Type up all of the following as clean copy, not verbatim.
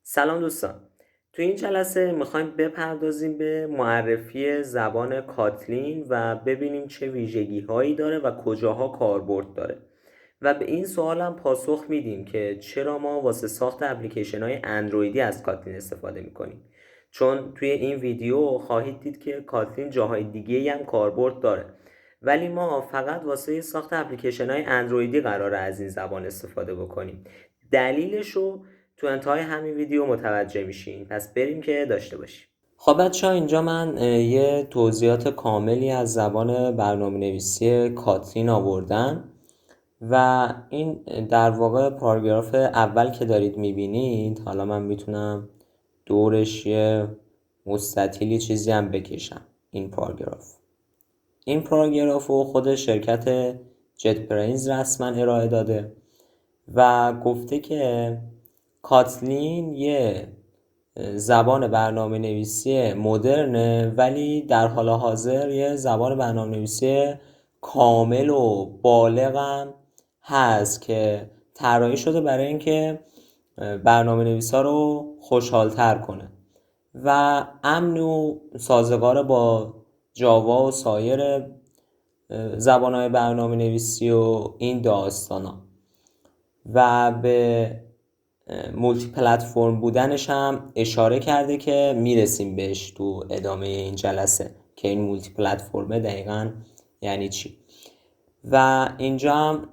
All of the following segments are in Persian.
سلام دوستان. تو این جلسه میخوایم بپردازیم به معرفی زبان کاتلین و ببینیم چه ویژگی هایی داره و کجاها کاربرد داره و به این سوال هم پاسخ میدیم که چرا ما واسه ساخت اپلیکیشن های اندرویدی از کاتلین استفاده میکنیم، چون توی این ویدیو خواهید دید که کاتلین جاهای دیگه هم کاربرد داره، ولی ما فقط واسه ساخت اپلیکیشن های اندرویدی قراره از این زبان استفاده بکنیم. دلیلش رو تو انتهای همین ویدیو متوجه میشین، پس بریم که داشته باشیم. خب بچه ها، اینجا من یه توضیحات کاملی از زبان برنامه نویسی کاتلین آوردم و این در واقع پاراگراف اول که دارید میبینید. حالا من میتونم دورش یه مستطیلی چیزی هم بکشم. این پاراگراف رو خود شرکت جت برینز رسما ارائه داده و گفته که کاتلین یه زبان برنامه نویسی مدرنه، ولی در حال حاضر یه زبان برنامه نویسی کامل و بالغم هست که طراحی شده برای اینکه برنامه نویسا رو خوشحال‌تر کنه و امن و سازگار با جاوا و سایر زبان‌های برنامه نویسی و این داستانا، و به مولتی پلتفرم بودنش هم اشاره کرده که میرسیم بهش تو ادامه این جلسه که این مولتی پلتفرمه دقیقاً یعنی چی. و اینجا هم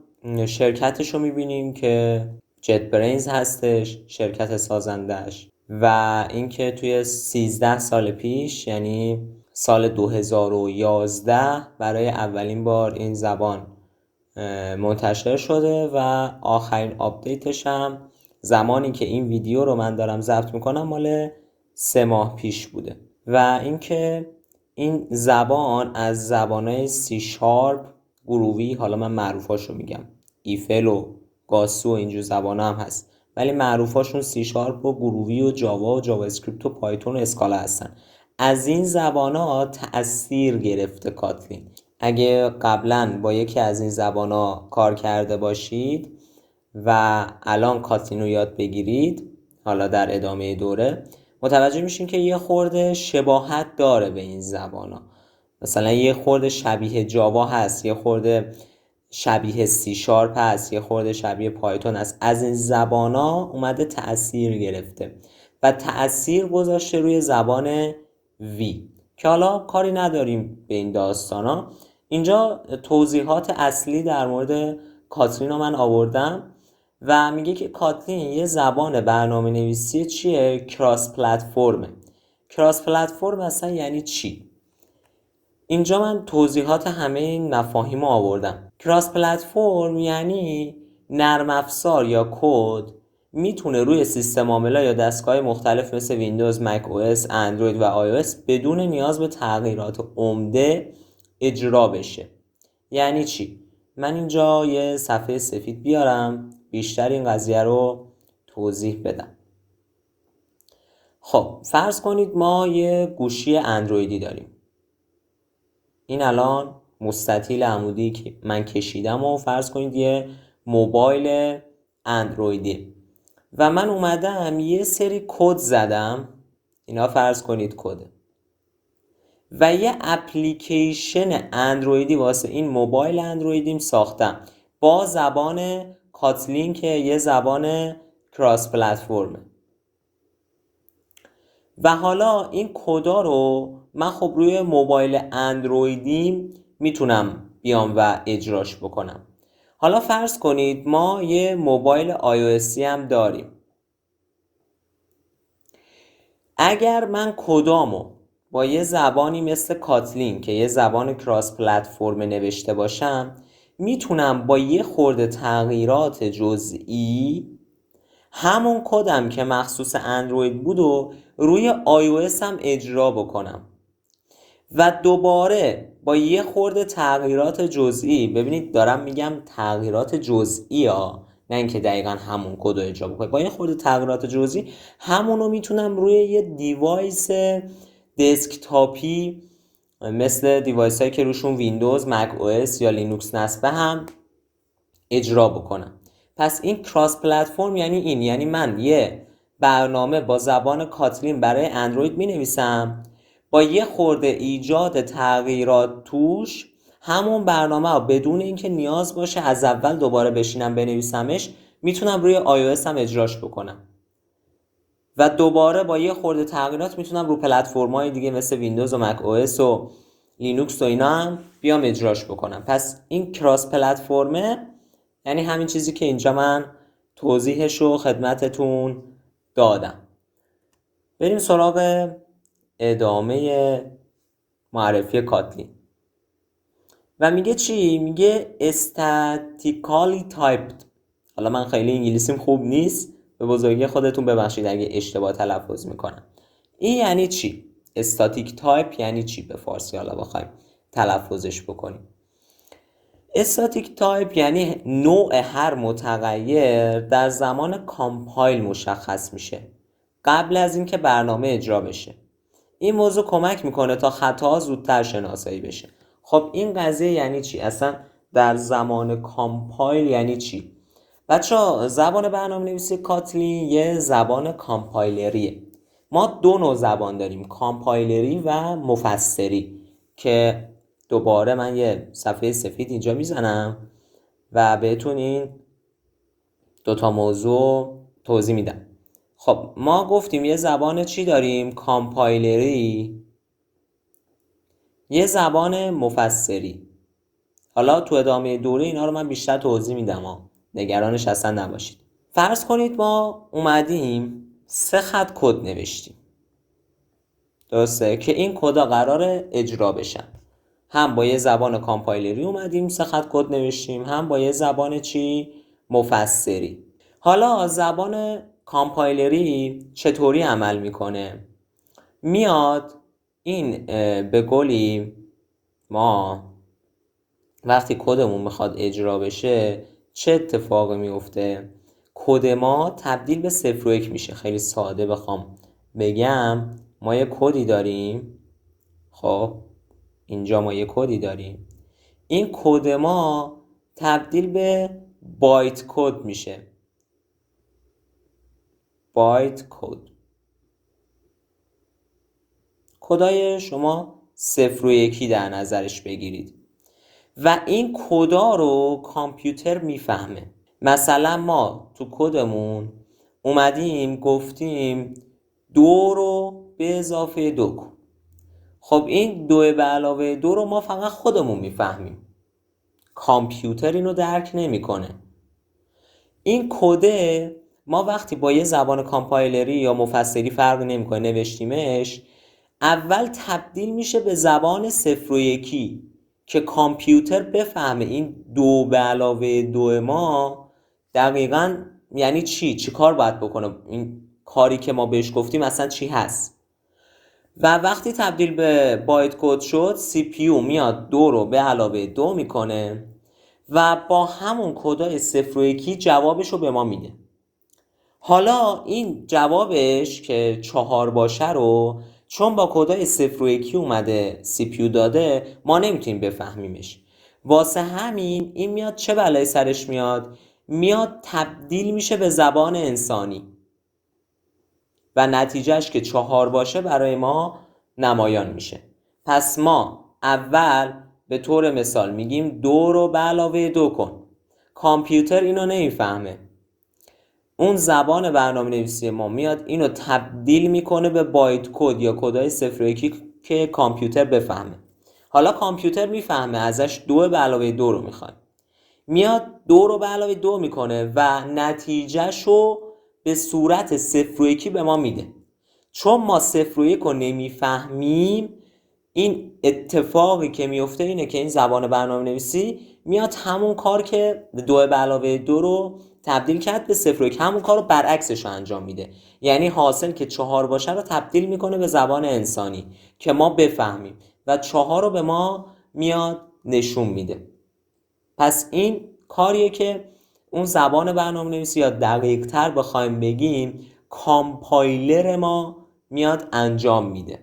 شرکتش رو میبینیم که جت برینز هستش، شرکت سازندش، و اینکه توی 13 سال پیش یعنی سال 2011 برای اولین بار این زبان منتشر شده و آخرین آپدیتش هم زمانی که این ویدیو رو من دارم ضبط میکنم مال 3 ماه پیش بوده. و اینکه این زبان از زبانهای سی شارپ گروهی، حالا من معروفاشو میگم، ایفل و گاسو و اینجور زبان هم هست، ولی معروفاشون سی شارپ و گروهی و جاوا و جاوا اسکریپت و پایتون و اسکالا هستن. از این زبان‌ها تأثیر گرفته کاتلین. اگه قبلا با یکی از این زبان‌ها کار کرده باشید و الان کاتلین رو یاد بگیرید، حالا در ادامه دوره متوجه میشین که یه خورده شباهت داره به این زبان‌ها. مثلا یه خورده شبیه جاوا هست، یه خورده شبیه سی شارپ هست، یه خورده شبیه پایتون هست. از این زبان‌ها اومده تأثیر گرفته و تأثیر گذاشته روی زبان وی که حالا کاری نداریم به این داستانا. اینجا توضیحات اصلی در مورد کاتلین رو من آوردم و میگه که کاتلین یه زبان برنامه نویسی چیه؟ کراس پلتفرمه. کراس پلتفرم اصلا یعنی چی؟ اینجا من توضیحات همه این مفاهیم رو آوردم. کراس پلتفرم یعنی نرم افزار یا کد میتونه روی سیستم عاملا یا دستگاه مختلف مثل ویندوز، مک او اس، اندروید و آی او اس بدون نیاز به تغییرات عمده اجرا بشه. یعنی چی؟ من اینجا یه صفحه سفید بیارم بیشتر این قضیه رو توضیح بدم. خب فرض کنید ما یه گوشی اندرویدی داریم. این الان مستطیل عمودی که من کشیدم و فرض کنید یه موبایل اندرویدی و من اومدم یه سری کد زدم، اینا فرض کنید کده، و یه اپلیکیشن اندرویدی واسه این موبایل اندرویدیم ساختم با زبان کاتلین که یه زبان کراس پلتفرمه. و حالا این کدا رو من خب روی موبایل اندرویدی میتونم بیام و اجراش بکنم. حالا فرض کنید ما یه موبایل آی او اسی هم داریم. اگر من کدامو با یه زبانی مثل کاتلین که یه زبان کراس پلتفرم نوشته باشم، میتونم با یه خورده تغییرات جزئی همون کدم که مخصوص اندروید بود و روی آی او اس هم اجرا بکنم و دوباره با یه خورده تغییرات جزئی. ببینید دارم میگم تغییرات جزئی ها، نه اینکه دقیقا همون کد رو اجرا بکنم. با یه خورده تغییرات جزئی همونو میتونم روی یه دیوایس دسکتاپی مثل دیوایس هایی که روشون ویندوز، مک او اس یا لینوکس نصبه هم اجرا بکنم. پس این کراس پلتفرم یعنی این، یعنی من یه برنامه با زبان کاتلین برای اندروید می نویسم، با یه خورده ایجاد تغییرات توش همون برنامه رو بدون اینکه نیاز باشه از اول دوباره بشینم بنویسمش میتونم روی iOS هم اجراش بکنم و دوباره با یه خورده تغییرات میتونم رو پلتفرم‌های دیگه مثل ویندوز و مک او اس و لینوکس و اینا هم بیام اجراش بکنم. پس این کراس پلتفرمه یعنی همین چیزی که اینجا من توضیحش رو خدمتتون دادم. بریم سراغ ادامه معرفی کاتلین و میگه چی؟ میگه statically typed. حالا من خیلی انگلیسیم خوب نیست، به بزرگی خودتون ببخشید اگه اشتباه تلفظ میکنم. این یعنی چی؟ استاتیک تایپ یعنی چی به فارسی حالا بخوایم تلفظش بکنیم؟ استاتیک تایپ یعنی نوع هر متغیر در زمان کامپایل مشخص میشه قبل از اینکه برنامه اجرا بشه. این موضوع کمک میکنه تا خطاها زودتر شناسایی بشه. خب این قضیه یعنی چی؟ اصلا در زمان کامپایل یعنی چی؟ بچه‌ها زبان برنامه‌نویسی کاتلین یه زبان کامپایلریه. ما دو نوع زبان داریم، کامپایلری و مفسری، که دوباره من یه صفحه سفید اینجا میزنم و بهتون این دوتا موضوع توضیح میدم. خب ما گفتیم یه زبان چی داریم؟ کامپایلری، یه زبان مفسری. حالا تو ادامه دوره اینا رو من بیشتر توضیح میدم، نگرانش اصلا نباشید. فرض کنید ما اومدیم 3 خط کد نوشتیم، درسته؟ که این کدا قراره اجرا بشن. هم با یه زبان کامپایلری اومدیم 3 خط کد نوشتیم، هم با یه زبان چی؟ مفسری. حالا زبان کامپایلری چطوری عمل میکنه؟ میاد این به قولی ما وقتی کدمون میخواد اجرا بشه چه اتفاقی میفته؟ کد ما تبدیل به 0 و 1 میشه. خیلی ساده بخوام بگم، ما یه کدی داریم. خب اینجا ما یه کدی داریم، این کد ما تبدیل به بایت کد میشه. بایت کد. کدای شما 0 و 1 در نظرش بگیرید و این کدا رو کامپیوتر میفهمه. مثلا ما تو کدمون اومدیم گفتیم 2 رو به اضافه 2 کن. خب این 2 به علاوه 2 رو ما فقط خودمون میفهمیم، کامپیوتر اینو درک نمیکنه. این کده ما وقتی با یه زبان کامپایلری یا مفسری فرق نمیکنه نوشتیمش، اول تبدیل میشه به زبان 0 و 1 که کامپیوتر بفهمه این 2 به علاوه 2 ما دقیقاً یعنی چی کار باید بکنه، این کاری که ما بهش گفتیم اصلا چی هست. و وقتی تبدیل به بایت کد شد، سی پی یو میاد 2 رو به علاوه 2 میکنه و با همون کدای 0 و 1 جوابش رو به ما میده. حالا این جوابش که 4 باشه رو چون با کدای 0 و 1 اومده سی پی یو داده، ما نمیتونیم بفهمیمش. واسه همین این میاد چه بلایی سرش میاد تبدیل میشه به زبان انسانی و نتیجهش که 4 باشه برای ما نمایان میشه. پس ما اول به طور مثال میگیم 2 رو به علاوه 2 کن. کامپیوتر اینو نمیفهمه. اون زبان برنامه نویسی ما میاد اینو تبدیل میکنه به بایت کد یا کدای 0 و 1 که کامپیوتر بفهمه. حالا کامپیوتر میفهمه ازش 2 به علاوه 2 رو میخواد، میاد 2 رو به علاوه 2 میکنه و نتیجهشو به صورت 0 و 1 به ما میده. چون ما 0 و 1 رو نمیفهمیم، این اتفاقی که میفته اینه که این زبان برنامه نویسی میاد همون کار که 2 به علاوه 2 رو تبدیل کرد به 0 و 1 همون کار رو برعکسش رو انجام میده. یعنی حاصل که 4 باشه رو تبدیل میکنه به زبان انسانی که ما بفهمیم و 4 رو به ما میاد نشون میده. پس این کاریه که اون زبان برنامه نویسی یا دقیق تر بخوایم بگیم کامپایلر ما میاد انجام میده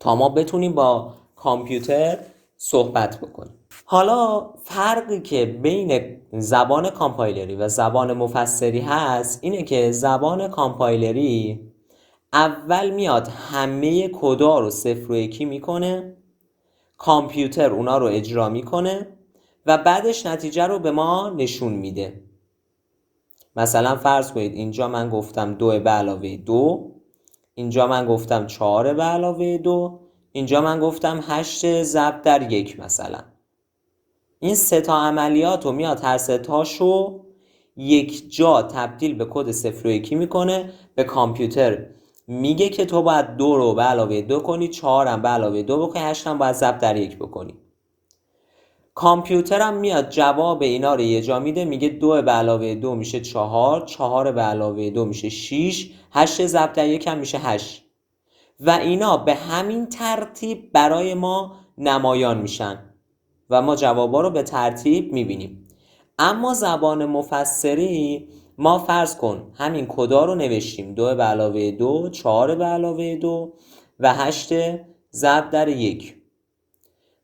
تا ما بتونیم با کامپیوتر صحبت بکنیم. حالا فرقی که بین زبان کامپایلری و زبان مفسری هست اینه که زبان کامپایلری اول میاد همه کدا رو صفر و یکی میکنه، کامپیوتر اونا رو اجرا میکنه و بعدش نتیجه رو به ما نشون میده. مثلا فرض کنید اینجا من گفتم 2 به علاوه 2، اینجا من گفتم 4 به علاوه 2، اینجا من گفتم 8 ضرب در 1 مثلا. این سه تا عملیات رو میاد هر سه تاشو یک جا تبدیل به کد صفر و یکی میکنه، به کامپیوتر میگه که تو باید 2 رو به علاوه 2 کنی، 4 هم به علاوه 2 بکنی، 8 هم باید ضرب در 1 بکنی. کامپیوتر هم میاد جواب اینا رو یه جا میده، میگه 2 به علاوه 2 میشه 4، 4 به علاوه 2 میشه 6، 8 ضرب در 1 هم میشه 8 و اینا به همین ترتیب برای ما نمایان میشن و ما جوابا رو به ترتیب میبینیم. اما زبان مفسری ما فرض کن همین کدا رو نوشتیم 2 به علاوه 2، 4 به علاوه 2 و 8 ضرب در 1.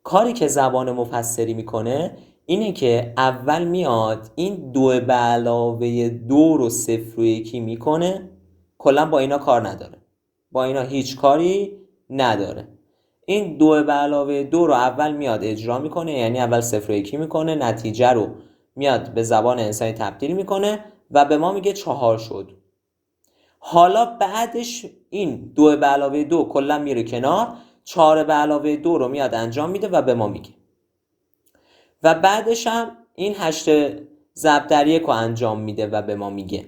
کاری که زبان مفسری میکنه اینه که اول میاد این 2 به علاوه 2 رو صفر و یکی میکنه، کلا با اینا کار نداره، با اینا هیچ کاری نداره. این 2 به علاوه 2 رو اول میاد اجرا میکنه، یعنی اول صفر و یکی میکنه، نتیجه رو میاد به زبان انسانی تبدیل میکنه و به ما میگه 4 شد. حالا بعدش این 2 به علاوه 2 کلا میره کنار، 4 به علاوه 2 رو میاد انجام میده و به ما میگه و بعدش هم این 8 ضرب در 1 رو انجام میده و به ما میگه.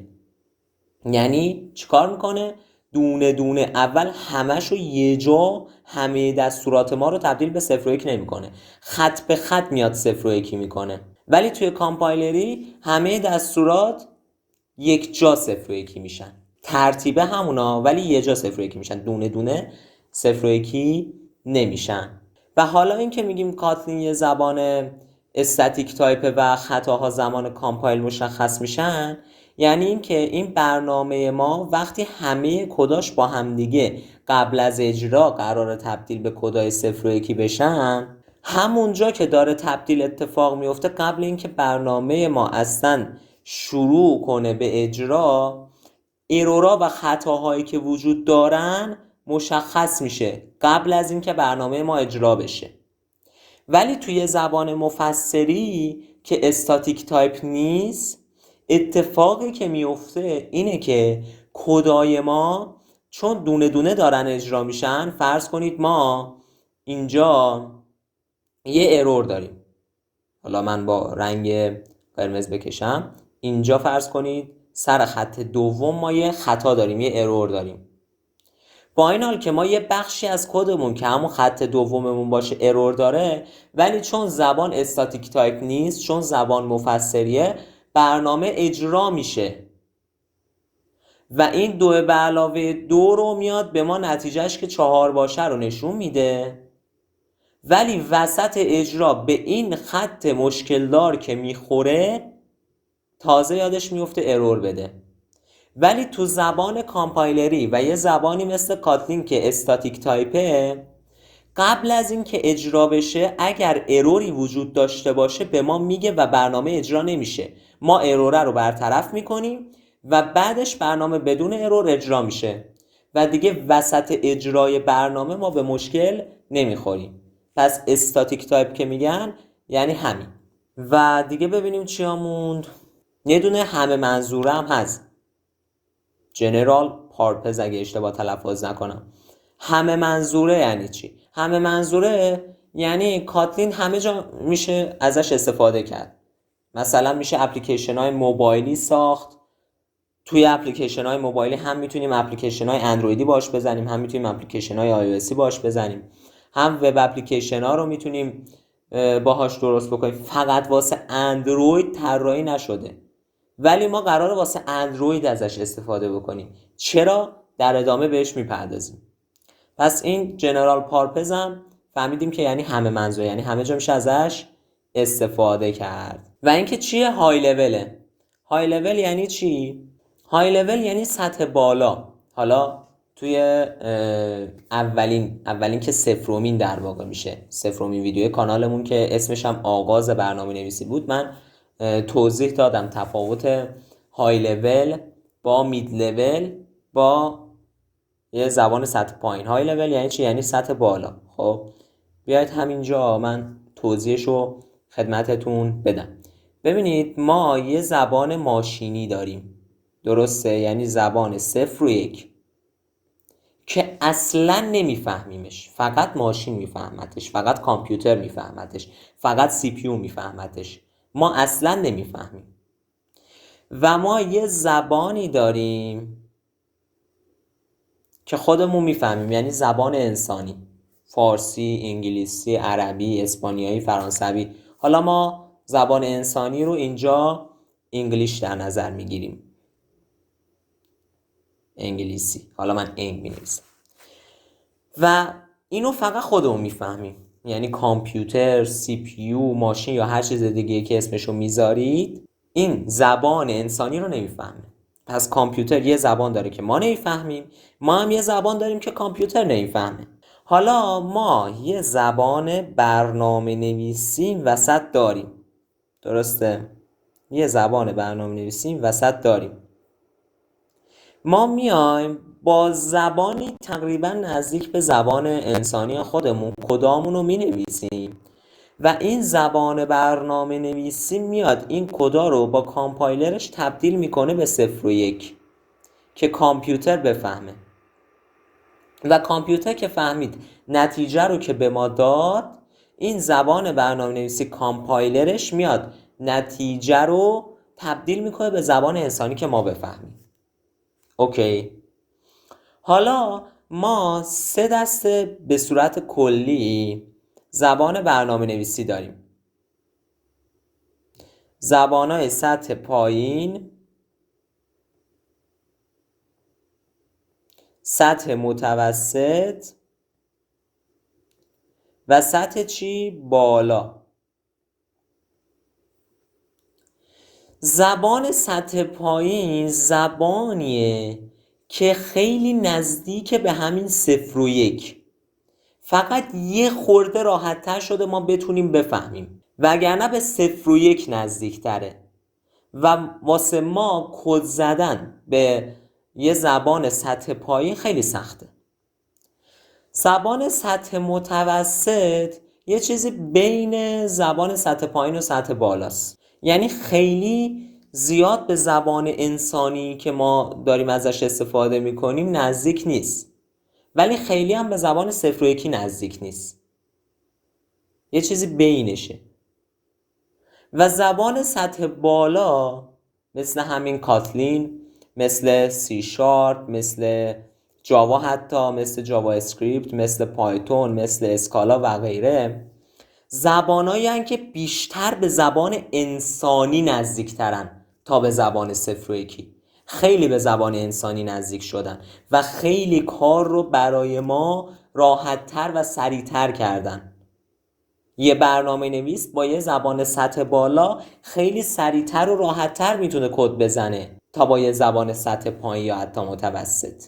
یعنی چیکار میکنه؟ دونه دونه اول همشو یه جا همه دستورات ما رو تبدیل به صفر و یک نمیکنه، خط به خط میاد صفر و یکی میکنه. ولی توی کامپایلری همه دستورات یک جا صفر و یکی میشن، ترتیبه همونا ولی یه جا صفر و یکی میشن، دونه دونه صفر و یکی نمیشن. و حالا این که میگیم کاتلین یه زبان استاتیک تایپه و خطاها زمان کامپایل مشخص میشن، یعنی این که این برنامه ما وقتی همه کداش با هم دیگه قبل از اجرا قرار تبدیل به کدای صفر و یکی بشن، همونجا که داره تبدیل اتفاق میفته قبل اینکه برنامه ما اصلا شروع کنه به اجرا، ایرورا و خطاهایی که وجود دارن مشخص میشه قبل از اینکه برنامه ما اجرا بشه. ولی توی زبان مفسری که استاتیک تایپ نیست، اتفاقی که میفته اینه که کدای ما چون دونه دونه دارن اجرا میشن، فرض کنید ما اینجا یه ارور داریم، حالا من با رنگ قرمز بکشم، اینجا فرض کنید سر خط دوم ما یه خطا داریم، یه ارور داریم. با این حال که ما یه بخشی از کدمون که همون خط دوممون باشه ارور داره، ولی چون زبان استاتیک تایپ نیست، چون زبان مفسریه، برنامه اجرا میشه و این 2 به علاوه 2 رو میاد به ما نتیجهش که 4 باشه رو نشون میده، ولی وسط اجرا به این خط مشکل دار که میخوره تازه یادش میفته ارور بده. ولی تو زبان کامپایلری و یه زبانی مثل کاتلین که استاتیک تایپه، قبل از این که اجرا بشه اگر اروری وجود داشته باشه به ما میگه و برنامه اجرا نمیشه، ما اروره رو برطرف میکنیم و بعدش برنامه بدون ارور اجرا میشه و دیگه وسط اجرای برنامه ما به مشکل نمیخوریم. پس استاتیک تایپ که میگن یعنی همین. و دیگه ببینیم چی موند. یه دونه همه منظوره هم هست، جنرال پارپز اگه اشتباه تلفظ نکنم. همه منظوره یعنی چی؟ همه منظوره یعنی کاتلین همه جا میشه ازش استفاده کرد. مثلا میشه اپلیکیشن های موبایلی ساخت، توی اپلیکیشن های موبایلی هم میتونیم اپلیکیشن های اندرویدی باش بزنیم، هم میتونیم اپلیکیشن های آی او اسی باش بزنیم، هم وب اپلیکیشن ها رو میتونیم باهاش درست بکنیم. فقط واسه اندروید طراحی نشده، ولی ما قراره واسه اندروید ازش استفاده بکنیم. چرا؟ در ادامه بهش میپردازیم. پس این جنرال پارپز هم فهمیدیم که یعنی همه منظور، یعنی همه جا میشه ازش استفاده کرد. و اینکه چیه؟ های لوله. های لول یعنی چی؟ های لول یعنی سطح بالا. حالا توی اولین که صفرمین در واقع میشه، صفرمین ویدیو کانالمون که اسمش هم آغاز برنامه نویسی بود، من توضیح دادم تفاوت های لول با مید لول با یه زبان سطح پایین. های لول یعنی چی؟ یعنی سطح بالا. خب بیاید همینجا من توضیحشو خدمتتون بدم. ببینید ما یه زبان ماشینی داریم، درسته؟ یعنی زبان 0 و 1 که اصلا نمیفهمیمش، فقط ماشین میفهمتش، فقط کامپیوتر میفهمتش، فقط سی پی یو میفهمتش، ما اصلا نمیفهمیم. و ما یه زبانی داریم که خودمون میفهمیم، یعنی زبان انسانی، فارسی، انگلیسی، عربی، اسپانیایی، فرانسوی. حالا ما زبان انسانی رو اینجا انگلیش در نظر میگیریم، انگلیسی، حالا من انگ مینویسم و اینو فقط خودمون میفهمیم. یعنی کامپیوتر، سی پی یو، ماشین یا هر چیز دیگه که اسمشو میذارید این زبان انسانی رو نمیفهمه. پس کامپیوتر یه زبان داره که ما نمیفهمیم، ما هم یه زبان داریم که کامپیوتر نمیفهمه. حالا ما یه زبان برنامه نویسی وسط داریم، درسته؟ یه زبان برنامه نویسی وسط داریم. ما میایم با زبانی تقریبا نزدیک به زبان انسانی خودمون کدامون رو مینویسیم و این زبان برنامه نویسی میاد این کدا رو با کامپایلرش تبدیل میکنه به 0 و 1 که کامپیوتر بفهمه. و کامپیوتر که فهمید نتیجه رو که به ما داد، این زبان برنامه نویسی کامپایلرش میاد نتیجه رو تبدیل میکنه به زبان انسانی که ما بفهمیم. اوکی. حالا ما 3 دسته به صورت کلی زبان برنامه نویسی داریم. زبان‌های سطح پایین، سطح متوسط و سطح چی؟ بالا. زبان سطح پایین زبانیه که خیلی نزدیک به همین 0 و 1، فقط یه خورده راحت تر شده ما بتونیم بفهمیم، وگرنه به 0 و 1 نزدیک تره و واسه ما کد زدن به یه زبان سطح پایین خیلی سخته. زبان سطح متوسط یه چیزی بین زبان سطح پایین و سطح بالاست، یعنی خیلی زیاد به زبان انسانی که ما داریم ازش استفاده میکنیم نزدیک نیست، ولی خیلی هم به زبان 0 و 1 نزدیک نیست، یه چیزی بینشه. و زبان سطح بالا مثل همین کاتلین، مثل سی شارپ، مثل جاوا، حتی مثل جاوا اسکریپت، مثل پایتون، مثل اسکالا و غیره، زبانایی هستند که بیشتر به زبان انسانی نزدیکترن تا به زبان 0 و 1. خیلی به زبان انسانی نزدیک شدن و خیلی کار رو برای ما راحت‌تر و سریع‌تر کردن. یه برنامه نویس با یه زبان سطح بالا خیلی سریع‌تر و راحت‌تر میتونه کد بزنه تا با یه زبان سطح پایین یا حتی متوسط.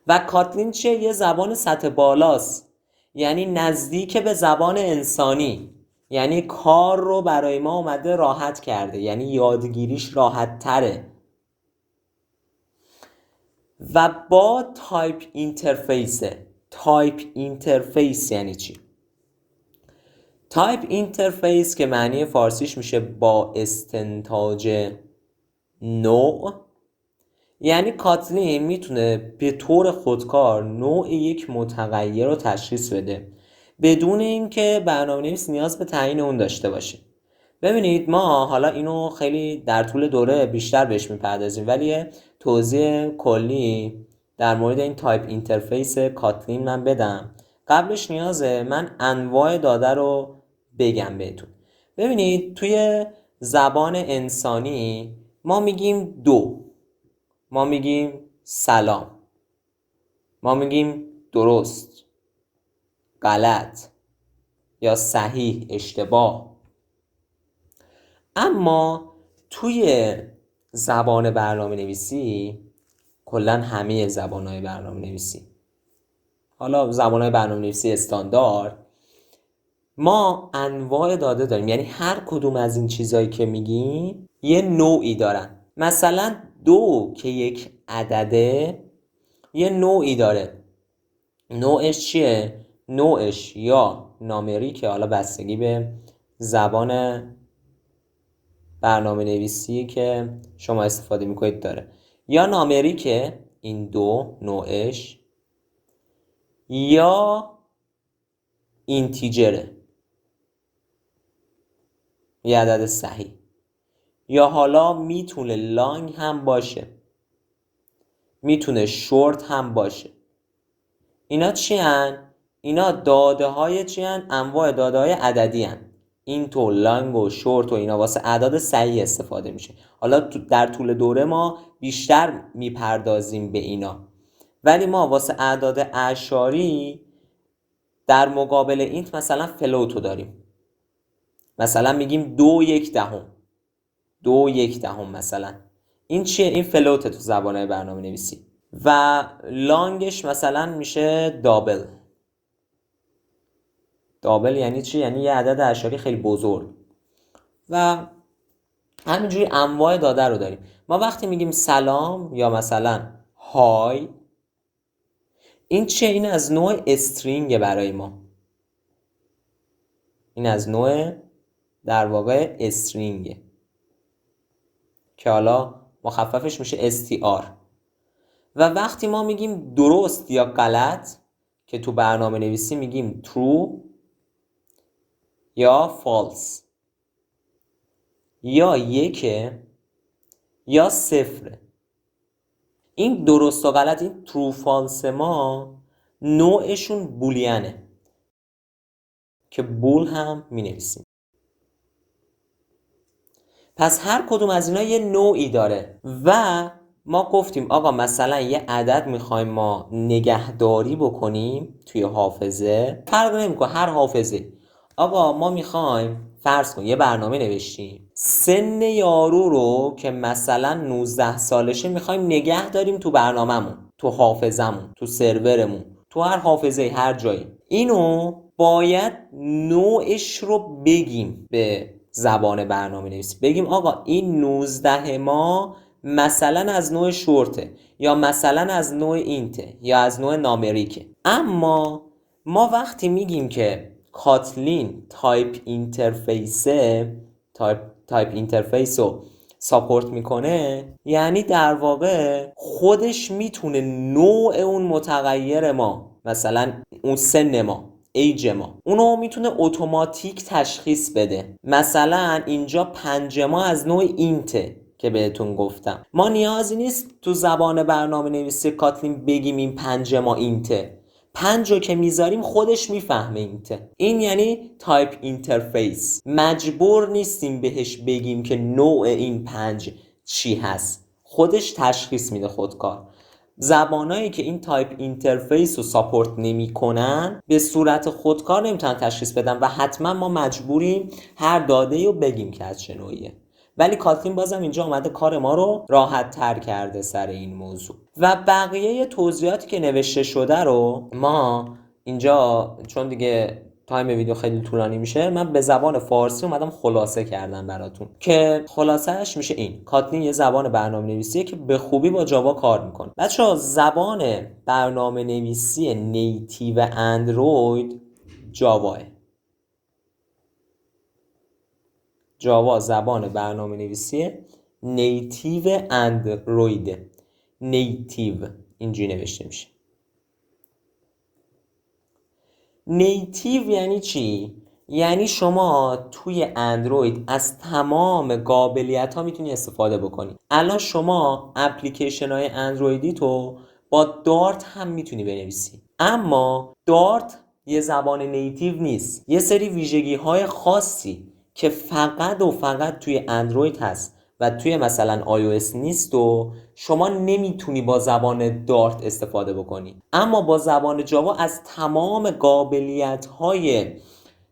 و کاتلین چیه؟ یه زبان سطح بالاست، یعنی نزدیک به زبان انسانی، یعنی کار رو برای ما اومده راحت کرده، یعنی یادگیریش راحت تره. و با تایپ اینترفیسه. تایپ اینترفیس یعنی چی؟ تایپ اینترفیس که معنی فارسیش میشه با استنتاج نوع، یعنی کاتلین میتونه به طور خودکار نوع یک متغیر رو تشخیص بده بدون اینکه برنامه‌نویس نیاز به تعیین اون داشته باشه. ببینید ما حالا اینو خیلی در طول دوره بیشتر بهش میپردازیم، ولی توضیح کلی در مورد این تایپ اینترفیس کاتلین من بدم. قبلش نیازه من انواع داده رو بگم بهتون. ببینید توی زبان انسانی ما میگیم دو، ما میگیم سلام، ما میگیم درست، غلط یا صحیح، اشتباه. اما توی زبان برنامه نویسی کلا همه زبان‌های برنامه‌نویسی. حالا زبان‌های برنامه‌نویسی استاندارد ما انواع داده داریم، یعنی هر کدوم از این چیزایی که میگیم یه نوعی دارن. مثلا 2 که یک عدده یه نوعی داره. نوعش چیه؟ نوعش یا نامریکه، حالا بستگی به زبان برنامه نویسی که شما استفاده میکنید داره، یا نامریکه این 2 نوعش، یا اینتیجره یه عدد صحیح، یا حالا میتونه لانگ هم باشه، میتونه شورت هم باشه. اینا چی هن؟ اینا داده های چی هن؟ انواع داده های عددی هن. این تو لانگ و شورت و اینا واسه اعداد صحیح استفاده میشه. حالا در طول دوره ما بیشتر میپردازیم به اینا، ولی ما واسه اعداد اعشاری در مقابل اینت مثلا فلوتو داریم. مثلا میگیم 2/1، 2/1 مثلا. این چیه؟ این فلوته تو زبانهای برنامه نویسی. و لانگش مثلا میشه دابل. دابل یعنی چی؟ یعنی یه عدد اعشاری خیلی بزرگ. و همینجوری انواع داده رو داریم. ما وقتی میگیم سلام یا مثلا های، این چیه؟ این از نوع استرینگ برای ما. این از نوع در واقع استرینگ که حالا مخففش میشه str. و وقتی ما میگیم درست یا غلط که تو برنامه نویسی میگیم true یا false، یا 1 یا 0. این درست و غلط، این true false ما نوعشون بولینه که بول هم مینویسیم. پس هر کدوم از اینا یه نوعی داره و ما گفتیم آقا مثلا یه عدد میخوایم ما نگهداری بکنیم توی حافظه، فرق نمیکنه هر حافظه. آقا ما میخوایم فرض کن یه برنامه نوشتیم، سن یارو رو که مثلا 19 سالشه میخوایم نگه داریم تو برنامه‌مون، تو حافظمون، تو سرورمون، تو هر حافظه هر جایی. اینو باید نوعش رو بگیم به زبان برنامه نویسی، بگیم آقا این 19 ما مثلا از نوع شورته، یا مثلا از نوع اینته، یا از نوع نامریکه. اما ما وقتی میگیم که کاتلین تایپ اینترفیس رو ساپورت میکنه، یعنی در واقع خودش میتونه نوع اون متغیر ما، مثلا اون سن ما، ایج ما، اونو میتونه اتوماتیک تشخیص بده. مثلا اینجا 5 ما از نوع اینته که بهتون گفتم، ما نیازی نیست تو زبان برنامه نویسی کاتلین بگیم این 5 ما اینته، 5 رو که میذاریم خودش میفهمه اینته. این یعنی تایپ اینترفیس. مجبور نیستیم بهش بگیم که نوع این 5 چی هست، خودش تشخیص میده خودکار. زبانایی که این تایپ اینترفیس رو ساپورت نمی کنن به صورت خودکار نمیتونن تشخیص بدن و حتما ما مجبوریم هر داده رو بگیم که از چه نوعیه. ولی کاتلین بازم اینجا اومده کار ما رو راحت تر کرده سر این موضوع. و بقیه توضیحاتی که نوشته شده رو ما اینجا، چون دیگه تایم ویدیو خیلی طولانی میشه، من به زبان فارسی اومدم خلاصه کردم براتون که خلاصهش میشه این: کاتلین یه زبان برنامه نویسیه که به خوبی با جاوا کار میکنه. بچه‌ها زبان برنامه نویسی نیتیو اندروید جاواه. جاوا زبان برنامه نویسی نیتیو اندروید. نیتیو اینجوری نوشته میشه. نیتیو یعنی چی؟ یعنی شما توی اندروید از تمام قابلیت ها میتونی استفاده بکنی. الان شما اپلیکیشن های اندرویدی تو با دارت هم میتونی بنویسی، اما دارت یه زبان نیتیو نیست. یه سری ویژگی های خاصی که فقط و فقط توی اندروید هست و توی مثلا iOS نیست و شما نمیتونی با زبان دارت استفاده بکنی. اما با زبان جاوا از تمام قابلیت‌های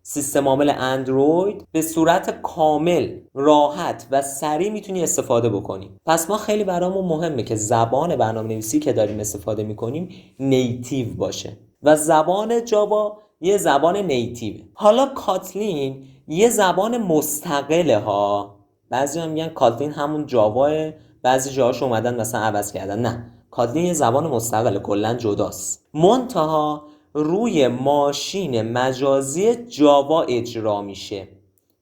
سیستم عامل اندروید به صورت کامل، راحت و سریع میتونی استفاده بکنی. پس ما خیلی برامون مهمه که زبان برنامه‌نویسی که داریم استفاده میکنیم نیتیو باشه و زبان جاوا یه زبان نیتیوه. حالا کاتلین یه زبان مستقله ها. بعضی میگن کاتلین همون جاواه، بعضی جاهاش اومدن مثلا عوض کردن. نه، کاتلین یه زبان مستقله، کلا جداست. منتها روی ماشین مجازی جاوا اجرا میشه.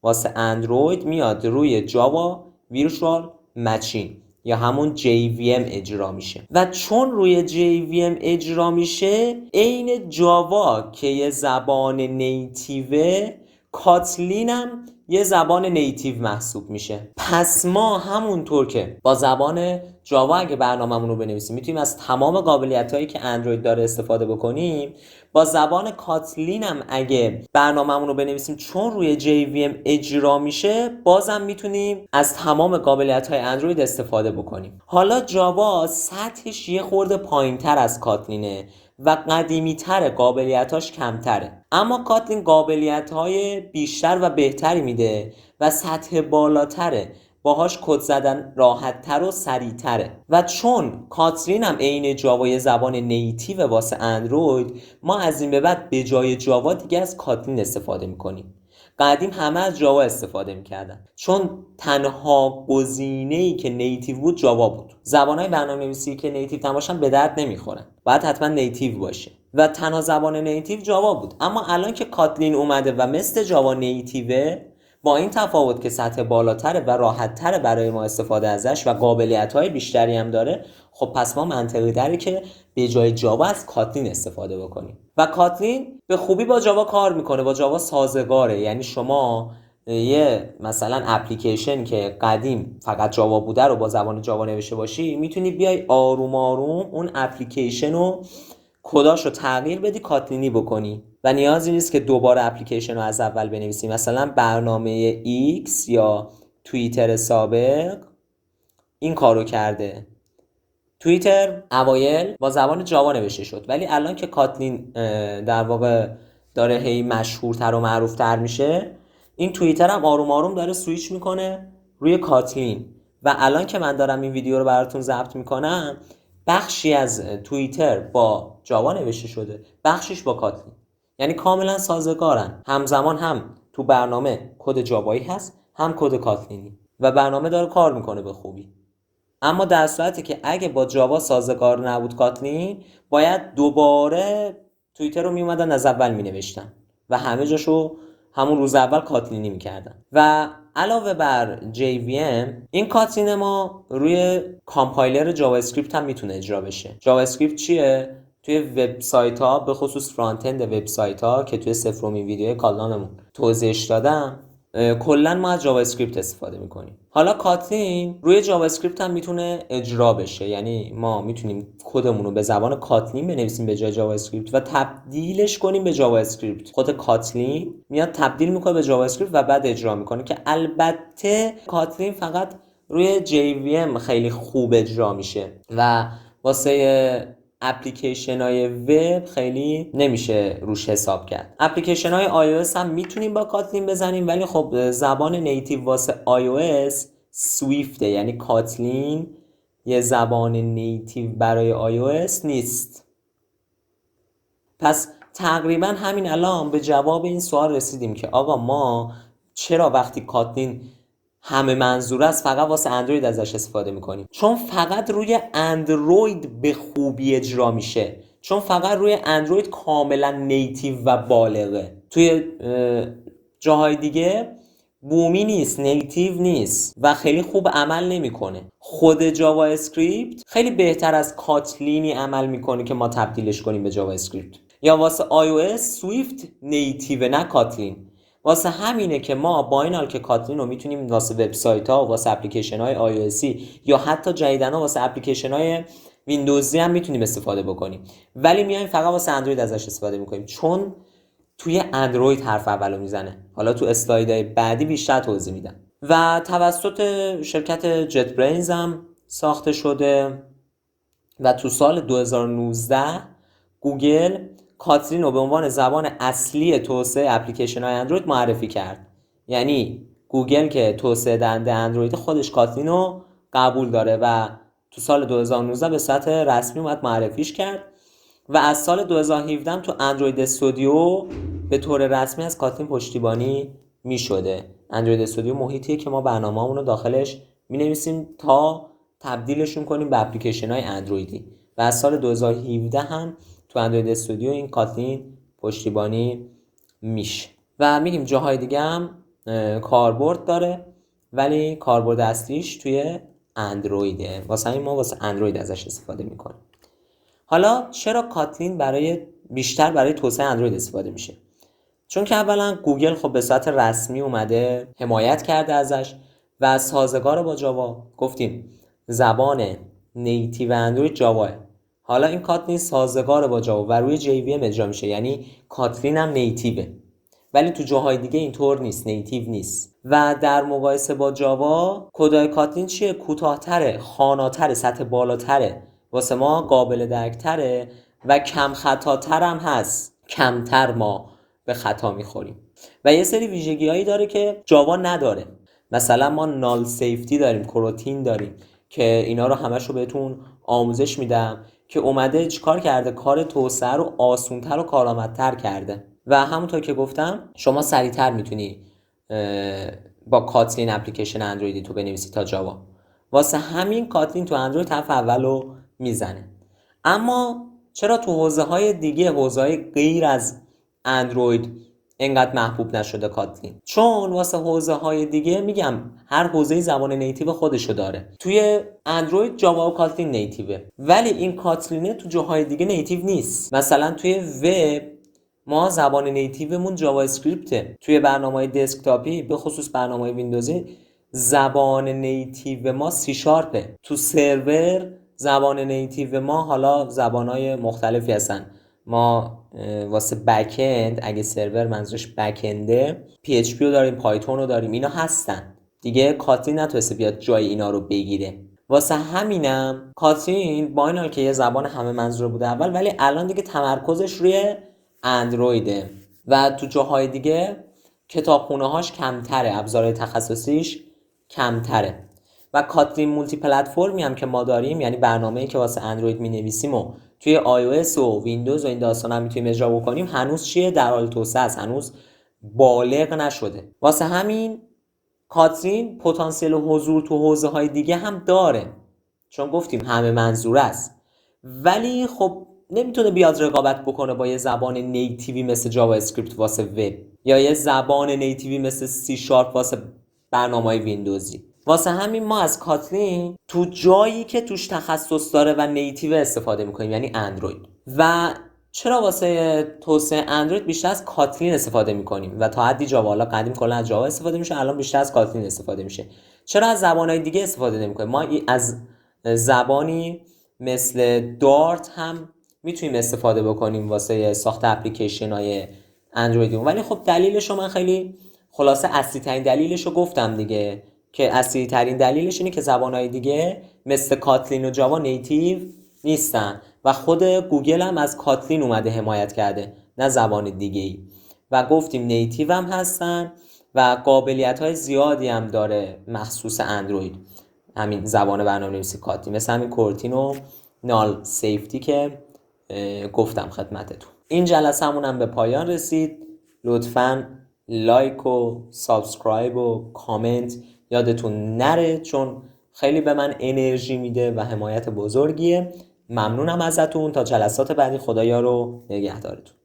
واسه اندروید میاد روی جاوا ویرچوال ماشین یا همون JVM اجرا میشه و چون روی JVM اجرا میشه عین جاوا که یه زبان نیتیوه، کاتلین هم یه زبان نیتیو محسوب میشه. پس ما همونطور که با زبان جاوا اگه برنامه‌مون رو بنویسیم میتونیم از تمام قابلیت‌هایی که اندروید داره استفاده بکنیم، با زبان کاتلین هم اگه برنامه‌مون رو بنویسیم چون روی JVM اجرا میشه بازم میتونیم از تمام قابلیت‌های اندروید استفاده بکنیم. حالا جاوا سطحش یه خورده پایین‌تر از کاتلینه و قدیمی‌تر، قابلیتاش کمتره، اما کاتلین قابلیت‌های بیشتر و بهتری میده و سطح بالاتره، باهاش کد زدن راحت‌تر و سریع‌تره. و چون کاتلین هم عین جاوا زبان نیتیو واسه اندروید، ما از این به بعد به جای جاوا دیگه از کاتلین استفاده میکنیم. قدیم همه از جاوا استفاده میکردن چون تنها گزینه‌ای که نیتیو بود جاوا بود. زبان‌های برنامه‌نویسی که نیتیو نباشن به درد نمیخورن، باید حتما نیتیو باشه و تنها زبان نیتیو جاوا بود. اما الان که کاتلین اومده و مثل جاوا نیتیوه، با این تفاوت که سطح بالاتره و راحت‌تره برای ما استفاده ازش و قابلیت‌های بیشتری هم داره، خب پس ما منطقی داره که به جای جاوا از کاتلین استفاده بکنیم. و کاتلین به خوبی با جاوا کار میکنه، با جاوا سازگاره. یعنی شما یه مثلا اپلیکیشن که قدیم فقط جاوا بوده رو با زبان جاوا نوشته باشی، میتونی بیای آروم آروم اون اپلیکیشن رو کداشو تغییر بدی کاتلینی بکنی و نیازی نیست که دوباره اپلیکیشن رو از اول بنویسی. مثلا برنامه X یا توییتر سابق این کارو کرده. توییتر اوایل با زبان جاوا نوشته شد، ولی الان که کاتلین در واقع داره هی مشهورتر و معروفتر میشه، این توییتر هم آروم آروم داره سویچ میکنه روی کاتلین. و الان که من دارم این ویدیو رو براتون ضبط میکنم، بخشی از توییتر با جاوا نوشته شده، بخشیش با کاتلین. یعنی کاملا سازگارن، همزمان هم تو برنامه کد جاوایی هست هم کد کاتلینی و برنامه داره کار میکنه به خوبی. اما در صورتی که اگه با جاوا سازگار نبود کاتلین، باید دوباره توییتر رو میومدن از اول مینوشتن و همه جاشو همون روز اول کاتلینی میکردن. و علاوه بر JVM، این کاتلین ما روی کامپایلر جاوا اسکریپت هم میتونه اجرا بشه. جاوا اسکریپت چیه؟ توی وبسایت ها، به خصوص فرانت اند وبسایت ها که توی صفرمین ویدیو کانالمون توضیحش دادم، کلا ما از جاوا اسکریپت استفاده میکنیم. حالا کاتلین روی جاوا اسکریپت هم میتونه اجرا بشه، یعنی ما میتونیم کدمون رو به زبان کاتلین بنویسیم به جای جاوا اسکریپت و تبدیلش کنیم به جاوا اسکریپت. خود کاتلین میاد تبدیل میکنه به جاوا اسکریپت و بعد اجرا میکنه، که البته کاتلین فقط روی JVM خیلی خوب اجرا میشه و واسه اپلیکیشن های وب خیلی نمیشه روش حساب کرد. اپلیکیشن های iOS هم میتونیم با کاتلین بزنیم، ولی خب زبان نیتیو واسه iOS سویفته، یعنی کاتلین یه زبان نیتیو برای iOS نیست. پس تقریبا همین الان به جواب این سوال رسیدیم که آقا ما چرا وقتی کاتلین همه منظور است فقط واسه اندروید ازش استفاده میکنیم؟ چون فقط روی اندروید به خوبی اجرا میشه، چون فقط روی اندروید کاملا نیتیو و بالغه. توی جاهای دیگه بومی نیست، نیتیو نیست و خیلی خوب عمل نمیکنه. خود جاوا اسکریپت خیلی بهتر از کاتلینی عمل میکنه که ما تبدیلش کنیم به جاوا اسکریپت. یا واسه iOS سویفت نیتیو نه کاتلین. واسه همینه که ما با این حال که کاتلین رو میتونیم واسه وبسایت ها و واسه اپلیکیشن های iOS یا حتی جدیداً واسه اپلیکیشن های ویندوزی هم میتونیم استفاده بکنیم، ولی میایم فقط واسه اندروید ازش استفاده میکنیم چون توی اندروید حرف اولو میزنه. حالا تو اسلایدهای بعدی بیشتر توضیح میدم. و توسط شرکت جت برینز هم ساخته شده و تو سال 2019 گوگل کاتلین رو به عنوان زبان اصلی توسعه اپلیکیشن های اندروید معرفی کرد. یعنی گوگل که توسعه دهنده اندروید خودش کاتلین رو قبول داره و تو سال 2019 به صورت رسمی اومد معرفیش کرد و از سال 2017 تو اندروید استودیو به طور رسمی از کاتلین پشتیبانی می شده. اندروید استودیو محیطیه که ما برنامه‌مون رو داخلش می نویسیم تا تبدیلشون کنیم به اپلیکیشن های اندرویدی و از سال 2017 هم تو اندروید استودیو این کاتلین پشتیبانی میشه و میگیم جاهای دیگه هم کاربرد داره ولی کاربرد اصلیش توی اندرویده. واسه همین ما واسه اندروید ازش استفاده میکنیم. حالا چرا کاتلین بیشتر برای توسعه اندروید استفاده میشه؟ چون که اولا گوگل خب به صورت رسمی اومده حمایت کرده ازش و سازگار با جاوا. گفتیم زبان نیتیو اندروید جاواه. حالا این کاتلین سازگار با جاوا و روی JVM اجرا میشه، یعنی کاتلین هم نیتیوه ولی تو جاهای دیگه اینطور نیست، نیتیو نیست. و در مقایسه با جاوا کدای کاتلین چیه؟ کوتاه‌تره، خواناتره، سطح بالاتره، واسه ما قابل درک‌تره و کم خطاتر هم هست. کمتر ما به خطا میخوریم و یه سری ویژگی‌هایی داره که جاوا نداره. مثلا ما نال سیفتی داریم، کروتین داریم که اینا رو همش رو بهتون آموزش میدم که اومده چیکار کرده؟ کار توسعه رو آسون‌تر و کارآمدتر کرده و همونطور که گفتم شما سریعتر میتونی با کاتلین اپلیکیشن اندرویدی تو بنویسی تا جاوا. واسه همین کاتلین تو اندروید حرف اولو میزنه. اما چرا تو حوزه‌های دیگه، حوزه‌های غیر از اندروید اینقدر محبوب نشده کاتلین؟ چون واسه حوزه‌های دیگه میگم هر حوزه‌ای زبان نیتیو خودشو داره. توی اندروید جاوا و کاتلین نیتیوه ولی این کاتلینه تو جاهای دیگه نیتیو نیست. مثلا توی وب ما زبان نیتیومون جاوا اسکریپته. توی برنامه‌های دسکتاپی به خصوص برنامه‌های ویندوزی زبان نیتیو ما سی شارپه. تو سرور زبان نیتیو ما حالا زبان‌های مختلفی هستن. ما واسه بک‌اند، اگه سرور منظورش بک‌انده، PHP رو داریم، پایتون رو داریم، اینا هستن دیگه. کاتلین نتونسته بیاد جای اینا رو بگیره. واسه همینم کاتلین با این حال که یه زبان همه منظوره بوده اول ولی الان دیگه تمرکزش روی اندرویده و تو جاهای دیگه کتابخونه هاش کمتره، ابزارهای تخصصیش کمتره. و کاتلین مولتی پلتفرمی هم که ما داریم، یعنی برنامه‌ای که واسه اندروید می‌نویسیم و توی iOS و ویندوز و این داستان هم میتونیم اجرا بکنیم، هنوز چیه؟ در حال توسعه است، هنوز بالغ نشده. واسه همین کاتلین پتانسیل حضور تو حوزه‌های دیگه هم داره چون گفتیم همه منظور است ولی خب نمیتونه بیاد رقابت بکنه با یه زبان نیتیوی مثل جاوا اسکریپت واسه وب یا یه زبان نیتیوی مثل سی شارپ واسه برنامه‌های ویندوزی. واسه همین ما از کاتلین تو جایی که توش تخصص داره و نیتیو استفاده میکنیم، یعنی اندروید. و چرا واسه توسعه اندروید بیشتر از کاتلین استفاده میکنیم و تا حدی جاوا؟ حالا قدیم کلا از جاوا استفاده میشه، الان بیشتر از کاتلین استفاده میشه. چرا از زبانهای دیگه استفاده نمیکنیم؟ ما از زبانی مثل دارت هم میتونیم استفاده بکنیم واسه ساخت اپلیکیشن های اندرویدی، ولی خب دلیلش رو من خیلی خلاصه اصلی ترین دلیلش رو گفتم دیگه، که اصلی ترین دلیلش اینه که زبانهای دیگه مثل کاتلین و جاوا نیتیو نیستن و خود گوگل هم از کاتلین اومده حمایت کرده نه زبان دیگه ای و گفتیم نیتیو هم هستن و قابلیت های زیادی هم داره مخصوص اندروید همین زبان برنامه‌نویسی کاتلین، مثل همین کورتین و نال سیفتی که گفتم خدمتتون. این جلسه همون هم به پایان رسید. لطفاً لایک و سابسکرایب و کامنت یادتون نره چون خیلی به من انرژی میده و حمایت بزرگیه. ممنونم ازتون. تا جلسات بعدی خدایا رو نگهدارتون.